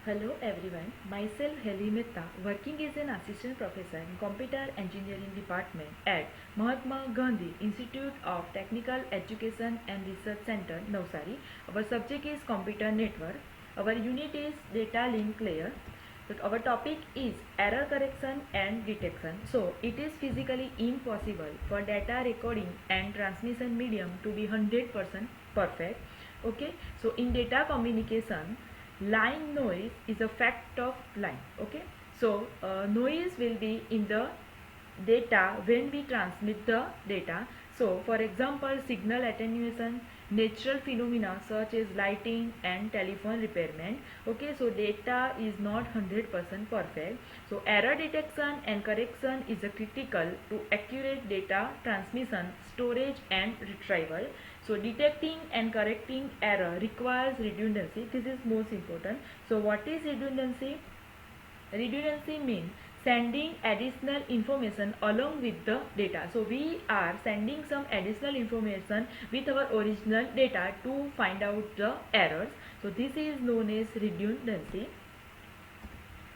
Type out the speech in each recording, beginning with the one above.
Hello everyone, myself Heli Mehta, working as an assistant professor in Computer Engineering Department at Mahatma Gandhi Institute of Technical Education and Research Center, Navsari. Our subject is Computer Network. Our unit is Data Link Layer. So our topic is error correction and detection. So it is physically impossible for data recording and transmission medium to be 100% perfect. Okay, so in data communication, line noise is a fact of line. Okay, so noise will be in the data when we transmit the data. So for example, signal attenuation, natural phenomena such as lighting and telephone repairment. Okay, so data is not 100% perfect. So error detection and correction is a critical to accurate data transmission, storage and retrieval. So detecting and correcting error requires redundancy. This is most important. So what is redundancy? Redundancy means sending additional information along with the data. So we are sending some additional information with our original data to find out the errors. So this is known as redundancy.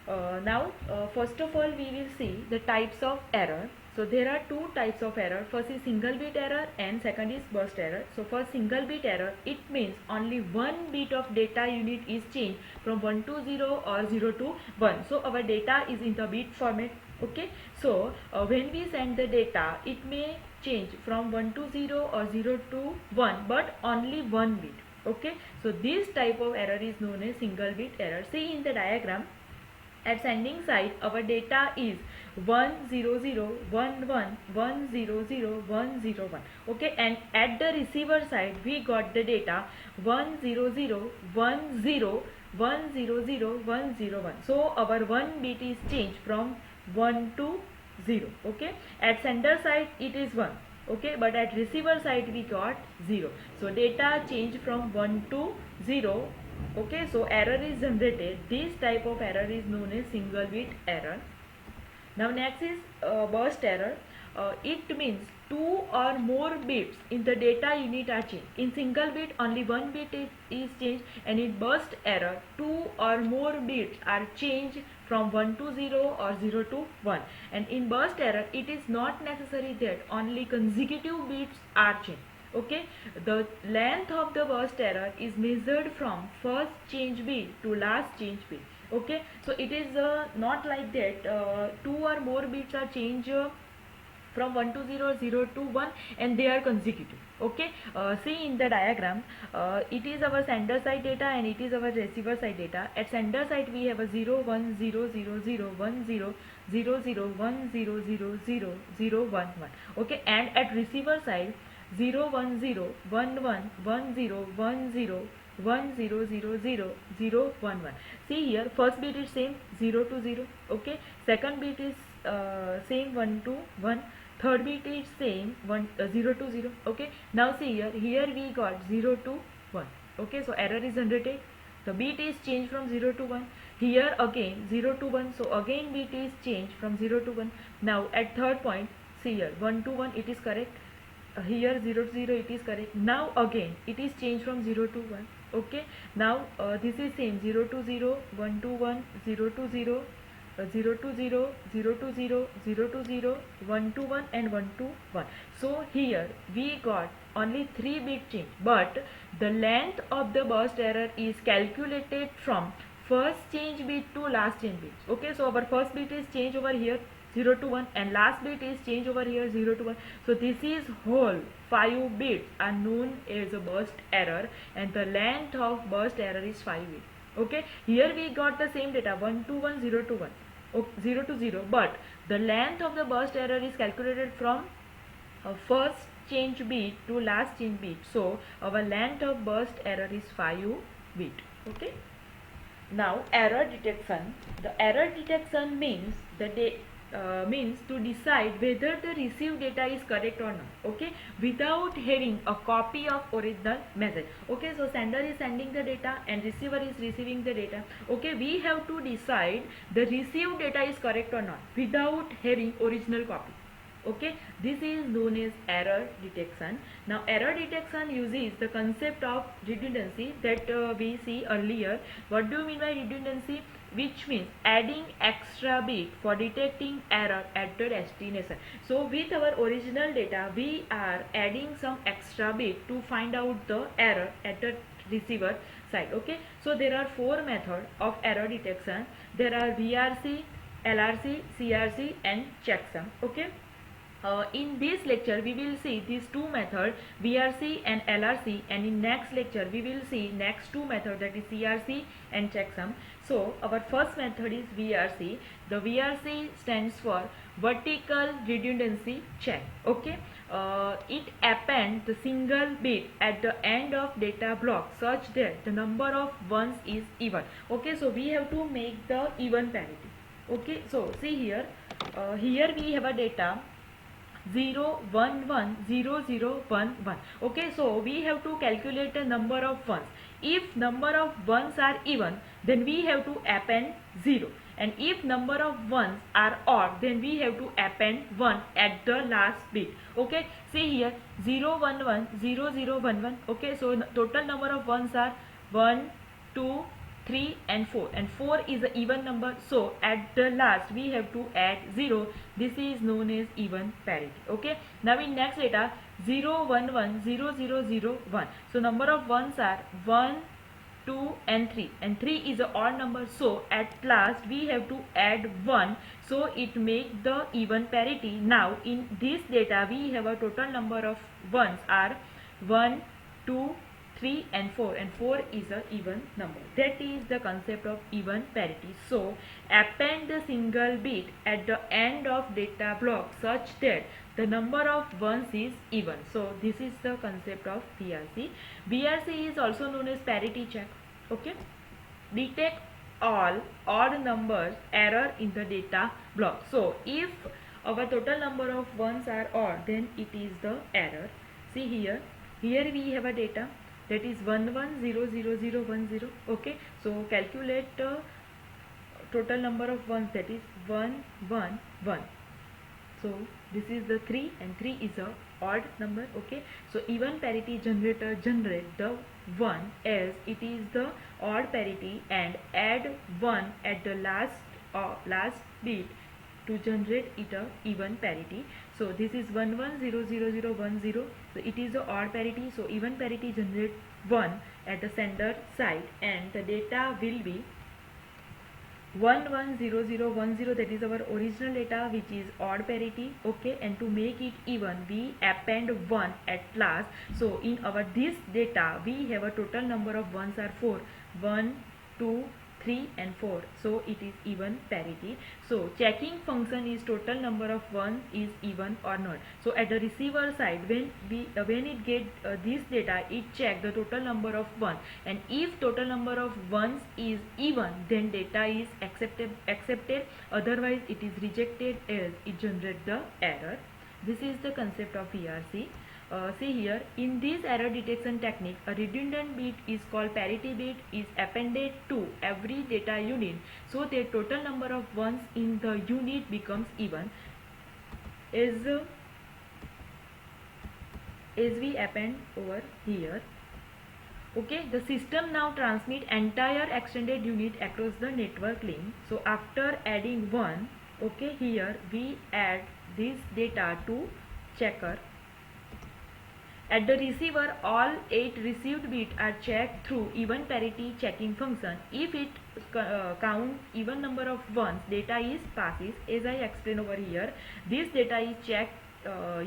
Now, first of all, we will see the types of error. So there are two types of error. First is single bit error and second is burst error. So for single bit error, it means only one bit of data unit is changed from 1 to 0 or 0 to 1. So our data is in the bit format. Okay. So when we send the data, it may change from 1 to 0 or 0 to 1, but only one bit. Okay. So this type of error is known as single bit error. See in the diagram. At sending side, our data is 10011100101. Okay, and at the receiver side, we got the data 10010100101. So our one bit is changed from 1 to 0. Okay, at sender side it is 1. Okay, but at receiver side we got 0. So data changed from 1 to 0. Okay, so error is generated. This type of error is known as single bit error. Now next is burst error. It means two or more bits in the data unit are changed. In single bit only one bit is changed, and in burst error two or more bits are changed from 1 to 0 or 0 to 1. And in burst error it is not necessary that only consecutive bits are changed. Okay, the length of the burst error is measured from first change bit to last change bit. Okay, so it is not like that two or more bits are changed from 1 to 0, 0 to 1, and they are consecutive. Okay, see in the diagram, it is our sender side data and it is our receiver side data. At sender side we have a 0 1 0 0 0 1 0 0 0 1 0 0 0 0 1 1. Okay, and at receiver side 0 1 0 1 1 1 0 1 0 1 0 0 0 0 1 1. See here, first bit is same 0 to 0. Okay, second bit is same 1 to 1. Third bit is same 0 to 0. Okay, now see here we got 0 to 1. Okay, so error is generated. The bit is changed from 0 to 1. Here again 0 to 1. So again bit is changed from 0 to 1. Now at third point, see here 1 to 1 it is correct. Here 0 to 0 it is correct. Now again it is changed from 0 to 1. Okay, now this is same 0 to 0, 1 to 1, 0 to 0, 0 to 0, 0 to 0, 0 to 0, 1 to 1 and 1 to 1. So here we got only 3 bit change, but the length of the burst error is calculated from first change bit to last change bit. Okay, so our first bit is change over here 0 to 1 and last bit is change over here 0 to 1. So this is whole 5 bits are known as a burst error, and the length of burst error is 5 bits. Okay, here we got the same data 1 to 1 0 to 1, 0 to 0, but the length of the burst error is calculated from first change bit to last change bit. So our length of burst error is 5 bit. Okay, now error detection. The error detection means means to decide whether the received data is correct or not. Okay, without having a copy of original message. Okay, so sender is sending the data and receiver is receiving the data. Okay, we have to decide the received data is correct or not without having original copy. Okay, this is known as error detection. Now error detection uses the concept of redundancy that we see earlier. What do you mean by redundancy? Which means adding extra bit for detecting error at the destination. So with our original data we are adding some extra bit to find out the error at the receiver side. Okay, so there are four methods of error detection. There are VRC, LRC, CRC and checksum. Okay, in this lecture we will see these two methods, VRC and LRC, and in next lecture we will see next two methods, that is CRC and checksum. So our first method is VRC. The VRC stands for vertical redundancy check. Okay, it appends the single bit at the end of data block such that the number of ones is even. Okay, so we have to make the even parity. Okay, so see here, here we have a data 0 1 1 0 0 1 1. Okay, so we have to calculate the number of ones. If number of ones are even, then we have to append 0, and if number of ones are odd, then we have to append 1 at the last bit. Okay, see here 0 1 1 0 0 1 1. Okay, so total number of ones are 1 2 3 and 4, and 4 is an even number, so at the last we have to add 0. This is known as even parity. Okay, now in next data 0 1 1 0 0 0 1. So number of ones are 1 2 and 3, and 3 is an odd number, so at last we have to add 1, so it makes the even parity. Now in this data we have a total number of ones are 1 2 3 and 4, and 4 is a even number. That is the concept of even parity. So append the single bit at the end of data block such that the number of ones is even. So this is the concept of VRC. VRC is also known as parity check. Okay, detect all odd numbers error in the data block. So if our total number of ones are odd, then it is the error. See here, here we have a data that is 1 1 0 0 0 1 0. Okay, so calculate total number of ones, that is 1 1 1. So this is the 3, and 3 is a odd number. Okay, so even parity generator generate the 1 as it is the odd parity and add 1 at the last bit to generate it a even parity. So this is 1 1 0 0 0 1 0. So it is the odd parity, so even parity generate 1 at the sender side, and the data will be 1 1 0 0 1 0. That is our original data, which is odd parity. Okay, and to make it even we append 1 at last. So in our this data we have a total number of ones are 4, 1 2 3 and 4, so it is even parity. So checking function is total number of ones is even or not. So at the receiver side, when it get this data, it check the total number of ones, and if total number of ones is even, then data is accepted, otherwise it is rejected as it generate the error. This is the concept of VRC. See here, in this error detection technique, a redundant bit is called parity bit is appended to every data unit, so the total number of ones in the unit becomes even as we append over here. Okay, the system now transmit entire extended unit across the network link. So after adding 1, okay, here we add this data to checker. At the receiver, all 8 received bits are checked through even parity checking function. If it count even number of ones, data is passes. As I explained over here, this data is checked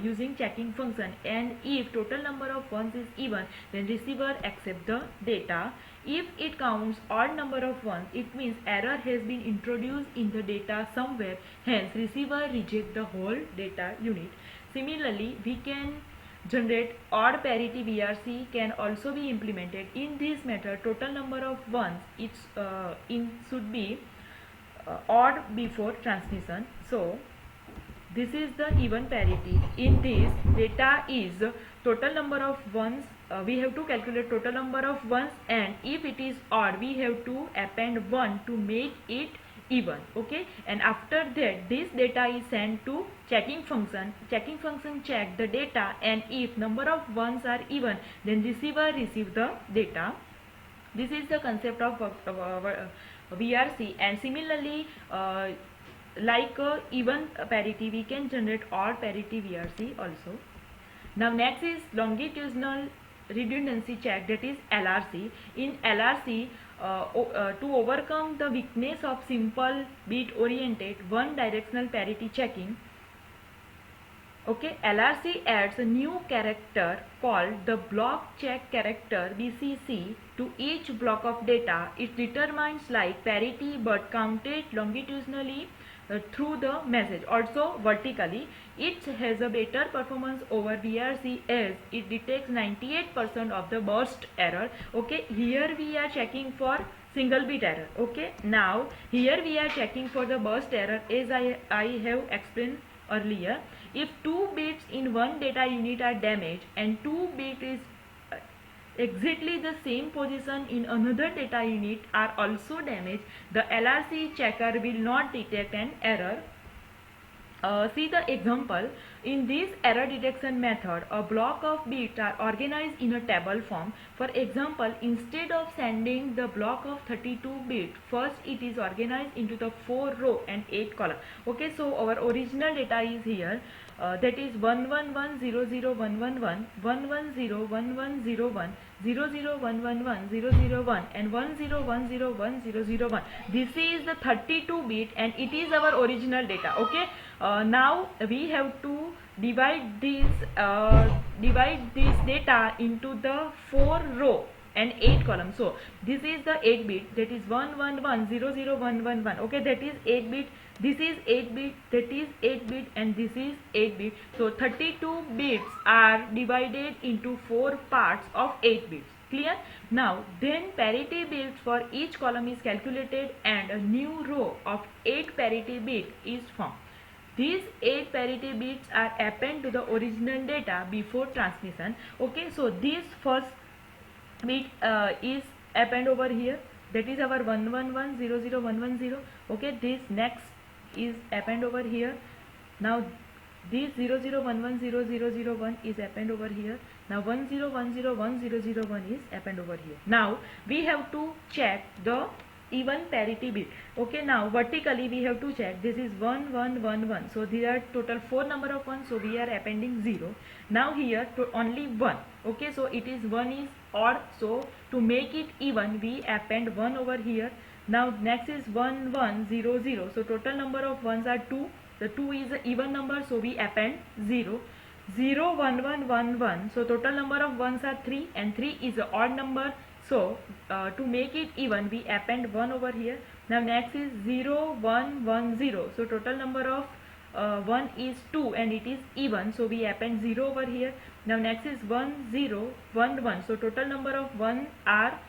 using checking function, and if total number of ones is even, then receiver accept the data. If it counts odd number of ones, it means error has been introduced in the data somewhere, hence receiver reject the whole data unit. Similarly, we can generate odd parity. VRC can also be implemented. In this method, total number of ones should be odd before transmission. So this is the even parity. In this, data is total number of ones. We have to calculate total number of ones, and if it is odd, we have to append 1 to make it even. Okay, and after that this data is sent to checking function check the data, and if number of ones are even, then receiver receive the data. This is the concept of VRC. And similarly, like even parity, we can generate odd parity VRC also. Now next is longitudinal redundancy check, that is LRC. In LRC, to overcome the weakness of simple bit oriented one directional parity checking, okay, LRC adds a new character called the block check character BCC to each block of data. It determines like parity but counted longitudinally through the message, also vertically. It has a better performance over VRC as it detects 98% of the burst error. Okay, here we are checking for single bit error. Okay, now here we are checking for the burst error, as I have explained earlier. If 2 bits in one data unit are damaged and 2 bits is exactly the same position in another data unit are also damaged, the LRC checker will not detect an error. See the example. In this error detection method, a block of bits are organized in a table form. For example, instead of sending the block of 32 bits, first it is organized into the 4 row and 8 column. Okay, so our original data is here. That is 111001111, 1101101, 001111001 and 1010101. This is the 32 bit and it is our original data. Okay, now we have to divide this data into the 4 row and 8 column. So this is the 8 bit, that is 111000111. Okay, that is 8 bit. This is 8 bit, that is 8 bit, and this is 8 bit. So 32 bits are divided into 4 parts of 8 bits. Clear? Now then parity bits for each column is calculated and a new row of 8 parity bit is formed. These 8 parity bits are appended to the original data before transmission. Okay, so this first bit is append over here, that is our 111001110. Okay, this next is append over here. Now this 001100001 is append over here. Now 101010001 is append over here. Now we have to check the even parity bit. Okay, now vertically we have to check. This is 1111, so there are total 4 number of 1, so we are appending 0. Now here to only 1. Okay, so it is 1 is odd, so to make it even we append 1 over here. Now next is 1100, so total number of 1s are 2. The 2 is an even number, so we append 0. 01111, so total number of 1s are 3 and 3 is an odd number, so to make it even we append 1 over here. Now next is 0110, so total number of 1 is 2 and it is even, so we append 0 over here. Now next is 1011, so total number of 1 are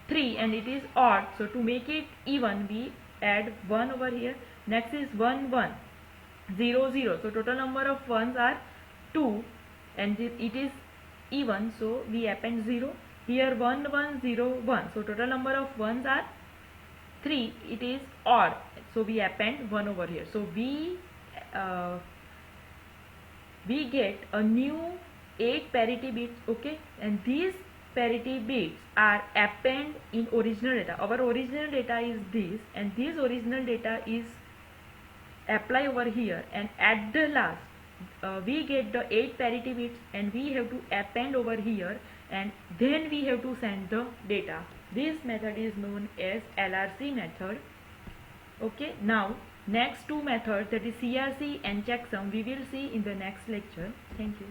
3 and it is odd, so to make it even we add 1 over here. Next is 1100, so total number of 1s are 2 and it is even, so we append 0. Here 1101, so total number of 1s are 3, it is odd, so we append 1 over here. So we get a new 8 parity bits. Okay, and these parity bits are append in original data. Our original data is this, and this original data is apply over here, and at the last we get the 8 parity bits and we have to append over here, and then we have to send the data. This method is known as LRC method. Okay, now next two methods, that is CRC and checksum, we will see in the next lecture. Thank you.